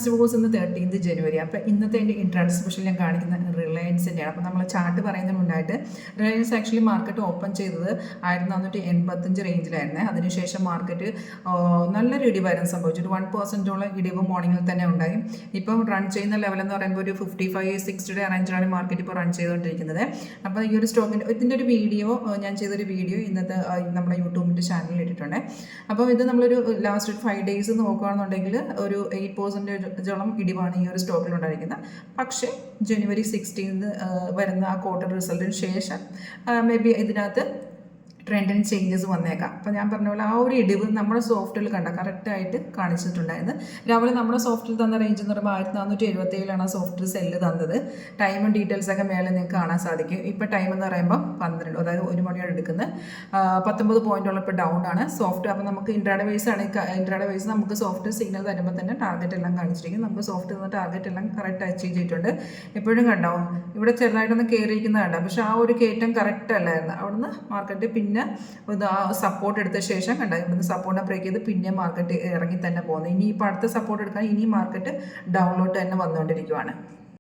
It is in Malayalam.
സപ്പോസ് ഇന്ന് 13th ജനുവരി. അപ്പോൾ ഇന്നത്തെ എൻ്റെ ഇൻട്രാഡേ സ്പെഷ്യൽ ഞാൻ കാണിക്കുന്ന റിലയൻസിൻ്റെയാണ്. അപ്പോൾ നമ്മൾ ചാർട്ട് പറയുന്നതിന് മുന്നായിട്ട് റിലയൻസ് ആക്ച്വലി മാർക്കറ്റ് ഓപ്പൺ ചെയ്തത് 1485 റേഞ്ചിലായിരുന്നേ. അതിനുശേഷം മാർക്കറ്റ് നല്ലൊരു ഇടിവായിരുന്നു സംഭവിച്ചു. ഒരു 1% ഇടിവ് മോർണിംഗിൽ തന്നെ ഉണ്ടായി. ഇപ്പം റൺ ചെയ്യുന്ന ലെവൽ എന്ന് പറയുമ്പോൾ ഒരു 55-60 റേഞ്ചിലാണ് മാർക്കറ്റ് ഇപ്പോൾ റൺ ചെയ്തുകൊണ്ടിരിക്കുന്നത്. അപ്പോൾ ഈ ഒരു സ്റ്റോക്കിൻ്റെ ഇതിൻ്റെ ഒരു വീഡിയോ ഞാൻ ചെയ്തൊരു വീഡിയോ ഇന്നത്തെ നമ്മുടെ യൂട്യൂബിൻ്റെ ചാനലിൽ ഇട്ടിട്ടുണ്ട്. അപ്പോൾ ഇത് നമ്മളൊരു ലാസ്റ്റ് 5 days നോക്കുകയാണെന്നുണ്ടെങ്കിൽ ഒരു 8%ഓളം ഇടിവാണ് ഈ ഒരു സ്റ്റോക്കിൽ ഉണ്ടായിരിക്കുന്നത്. പക്ഷേ ജനുവരി 16 വരുന്ന ആ ക്വാർട്ടർ റിസൾട്ടിന് ശേഷം മേ ബി ഇതിനകത്ത് ട്രെൻഡിന് ചേഞ്ചസ് വന്നേക്കാം. അപ്പോൾ ഞാൻ പറഞ്ഞ പോലെ ആ ഒരു ഇടിവ് നമ്മുടെ സോഫ്റ്റിൽ കറക്റ്റായിട്ട് കാണിച്ചിട്ടുണ്ടായിരുന്നു. രാവിലെ നമ്മുടെ സോഫ്റ്റിൽ തന്ന റേഞ്ച് എന്ന് പറയുമ്പോൾ 1477 ആ സോഫ്റ്റിൽ സെല്ല് തന്നത്. ടൈമും ഡീറ്റെയിൽസൊക്കെ മേലെ നിങ്ങൾക്ക് കാണാൻ സാധിക്കും. ഇപ്പോൾ ടൈം എന്ന് പറയുമ്പോൾ 12, അതായത് 1 മണിയോടെ എടുക്കുന്നത് 19 പോയിന്റോളം ഇപ്പോൾ ഡൗൺ ആണ് സോഫ്റ്റ്. അപ്പോൾ നമുക്ക് ഇൻട്രാഡേ വൈസ് ആണ്. ഇൻട്രാഡേ വൈസ് നമുക്ക് സോഫ്റ്റ് സിഗ്നൽ തരുമ്പോൾ തന്നെ ടാർഗറ്റ് എല്ലാം കാണിച്ചിരിക്കും. നമുക്ക് സോഫ്റ്റ് തന്ന ടാർഗറ്റ് എല്ലാം കറക്റ്റ് അച്ചീവ് ചെയ്തിട്ടുണ്ട്. എപ്പോഴും കണ്ടോ ഇവിടെ ചെറുതായിട്ടൊന്ന് കയറിയിരിക്കുന്നത് കണ്ടോ. പക്ഷേ ആ ഒരു കയറ്റം കറക്റ്റ് അല്ലായിരുന്നു. അവിടുന്ന് മാർക്കറ്റ് പിന്നെ സപ്പോർട്ട് എടുത്ത ശേഷം കണ്ട ഇവിടുന്ന് സപ്പോർട്ടിനെ ബ്രേക്ക് ചെയ്ത് പിന്നെ മാർക്കറ്റ് ഇറങ്ങി തന്നെ പോകുന്നത്. ഇനി ഇപ്പോൾ അടുത്ത സപ്പോർട്ട് എടുക്കാൻ ഇനി മാർക്കറ്റ് ഡൗണിലോട്ട് തന്നെ വന്നുകൊണ്ടിരിക്കുവാണ്.